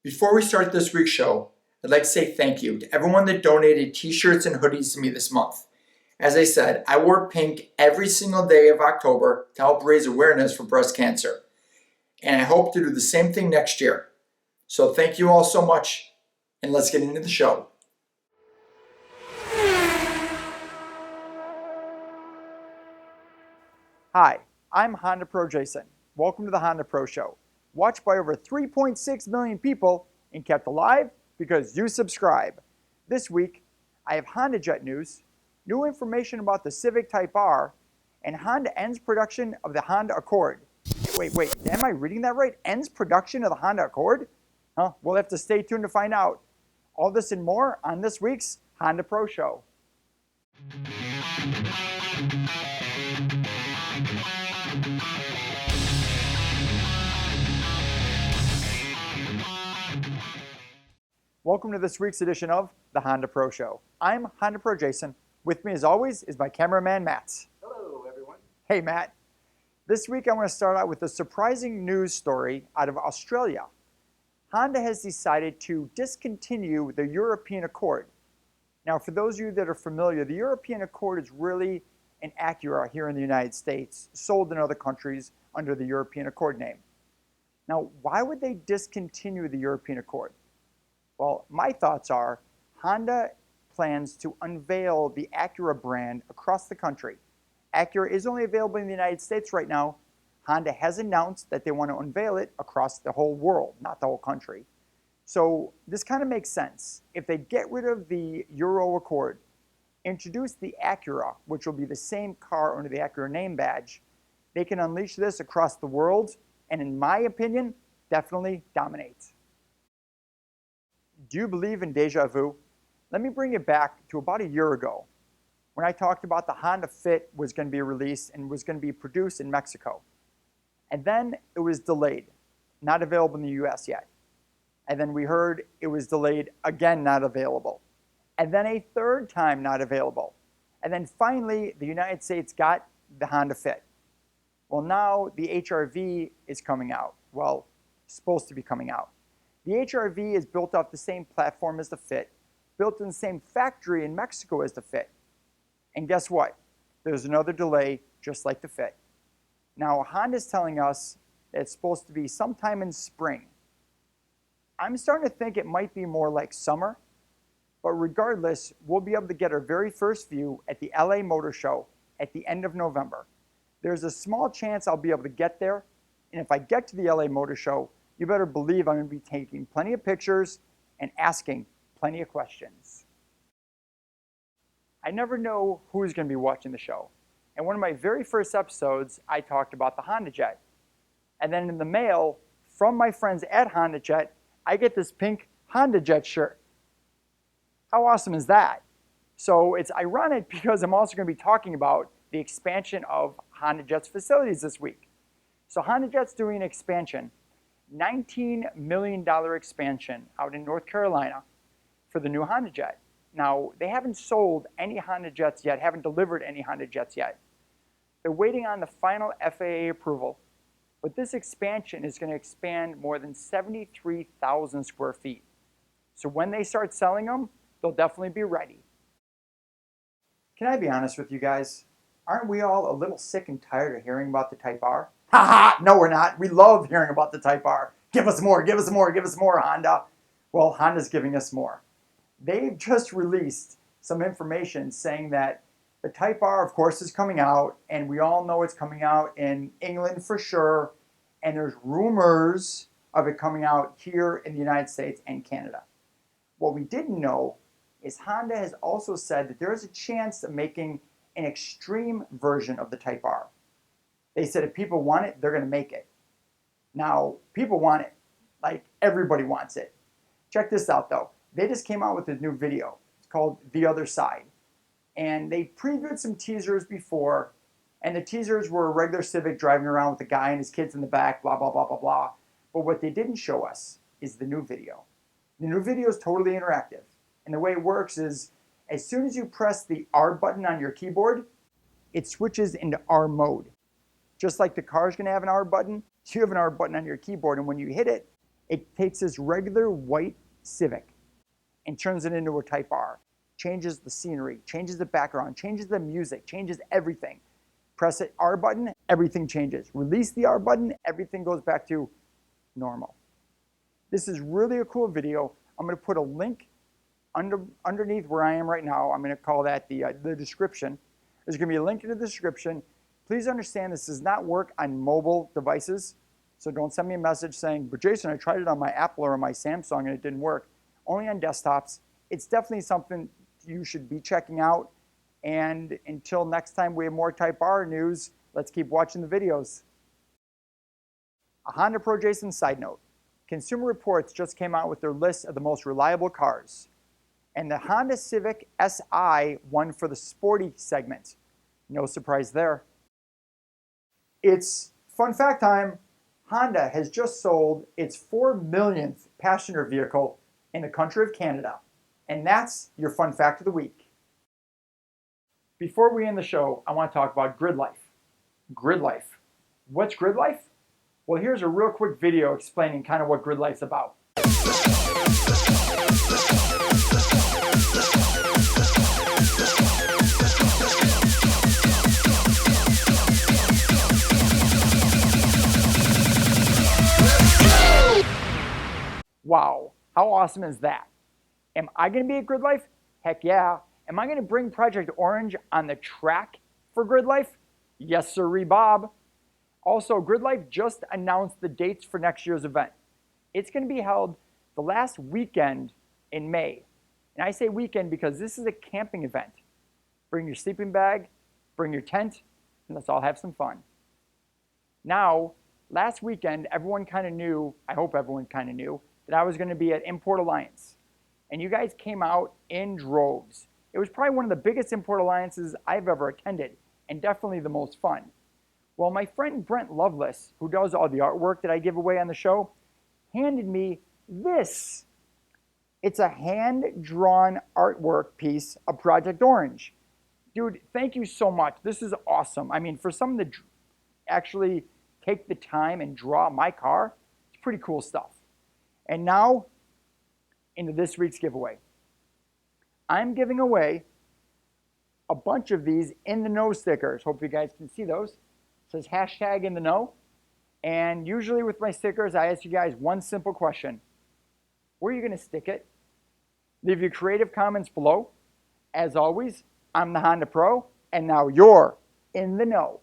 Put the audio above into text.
Before we start this week's show, I'd like to say thank you to everyone that donated t-shirts and hoodies to me this month. As I said, I wore pink every single day of October to help raise awareness for breast cancer. And I hope to do the same thing next year. So thank you all so much, and let's get into the show. Hi, I'm HondaPro Jason. Welcome to the HondaPro Show. Watched by over 3.6 million people and kept alive because you subscribe. This week, I have HondaJet news, new information about the Civic TypeR, and Honda ends production of the Honda Accord. Wait, am I reading that right? Ends production of the Honda Accord? Huh? We'll have to stay tuned to find out. All this and more on this week's HondaPro Show. Welcome to this week's edition of the HondaPro Show. I'm HondaPro Jason. With me as always is my cameraman Matt. Hello everyone. Hey Matt. This week I want to start out with a surprising news story out of Australia. Honda has decided to discontinue the European Accord. Now for those of you that are familiar, the European Accord is really an Acura here in the United States, sold in other countries under the European Accord name. Now why would they discontinue the European Accord? Well, my thoughts are Honda plans to unveil the Acura brand across the country. Acura is only available in the United States right now. Honda has announced that they want to unveil it across the whole world, not the whole country. So this kind of makes sense. If they get rid of the Euro Accord, introduce the Acura, which will be the same car under the Acura name badge, they can unleash this across the world and, in my opinion, definitely dominate. Do you believe in deja vu? Let me bring it back to about a year ago when I talked about the Honda Fit was going to be released and was going to be produced in Mexico. And then it was delayed, not available in the US yet. And then we heard it was delayed again, not available. And then a third time not available. And then finally the United States got the Honda Fit. Well, now the HR-V is coming out. Well, supposed to be coming out. The HR-V is built off the same platform as the Fit, built in the same factory in Mexico as the Fit. And guess what? There's another delay just like the Fit. Now Honda's telling us that it's supposed to be sometime in spring. I'm starting to think it might be more like summer, but regardless, we'll be able to get our very first view at the LA Motor Show at the end of November. There's a small chance I'll be able to get there, and if I get to the LA Motor Show, you better believe I'm going to be taking plenty of pictures and asking plenty of questions. I never know who's going to be watching the show. And one of my very first episodes, I talked about the HondaJet. And then in the mail, from my friends at HondaJet, I get this pink HondaJet shirt. How awesome is that? So it's ironic because I'm also going to be talking about the expansion of HondaJet's facilities this week. So HondaJet's doing an expansion. $19 million expansion out in North Carolina for the new HondaJet. Now, they haven't sold any HondaJets yet, haven't delivered any HondaJets yet. They're waiting on the final FAA approval, but this expansion is going to expand more than 73,000 square feet. So when they start selling them, they'll definitely be ready. Can I be honest with you guys? Aren't we all a little sick and tired of hearing about the TypeR? Haha, no we're not. We love hearing about the TypeR. Give us more, give us more, give us more, Honda. Well, Honda's giving us more. They've just released some information saying that the TypeR, of course, is coming out, and we all know it's coming out in England for sure, and there's rumors of it coming out here in the United States and Canada. What we didn't know is Honda has also said that there is a chance of making an extreme version of the TypeR. They said if people want it, they're going to make it. Now, people want it. Like, everybody wants it. Check this out, though. They just came out with a new video. It's called The Other Side. And they previewed some teasers before, and the teasers were a regular Civic driving around with a guy and his kids in the back, blah, blah, blah, blah, blah. But what they didn't show us is the new video. The new video is totally interactive. And the way it works is, as soon as you press the R button on your keyboard, it switches into R mode. Just like the car is going to have an R button, you have an R button on your keyboard, and when you hit it, It takes this regular white Civic and turns it into a Type R. Changes the scenery, changes the background, changes the music, changes everything. Press the R button, everything changes. Release the R button, everything goes back to normal. This is really a cool video. I'm going to put a link underneath where I am right now. I'm going to call that the description. There's going to be a link in the description. Please understand this does not work on mobile devices. So don't send me a message saying, but Jason, I tried it on my Apple or my Samsung and it didn't work. Only on desktops. It's definitely something you should be checking out. And until next time we have more Type R news, let's keep watching the videos. A HondaPro Jason side note. Consumer Reports just came out with their list of the most reliable cars. And the Honda Civic Si won for the sporty segment. No surprise there. It's fun fact time. Honda has just sold its 4 millionth passenger vehicle in the country of Canada. And that's your fun fact of the week. Before we end the show, I want to talk about GridLife. GridLife. What's GridLife? Well, here's a real quick video explaining kind of what GridLife's about. Wow, how awesome is that? Am I going to be at GridLife? Heck yeah. Am I going to bring Project Orange on the track for GridLife? Yes, sirree, Bob. Also, GridLife just announced the dates for next year's event. It's going to be held the last weekend in May. And I say weekend because this is a camping event. Bring your sleeping bag, bring your tent, and let's all have some fun. Now, last weekend, everyone kind of knew, I hope everyone kind of knew, that I was going to be at Import Alliance. And you guys came out in droves. It was probably one of the biggest Import Alliances I've ever attended, and definitely the most fun. Well, my friend Brent Lovelace, who does all the artwork that I give away on the show, handed me this. It's a hand-drawn artwork piece of Project Orange. Dude, thank you so much. This is awesome. I mean, for someone to actually take the time and draw my car, it's pretty cool stuff. And now, into this week's giveaway. I'm giving away a bunch of these In the Know stickers. Hope you guys can see those. It says hashtag in the know. And usually with my stickers, I ask you guys one simple question. Where are you going to stick it? Leave your creative comments below. As always, I'm the Honda Pro, and now you're in the know.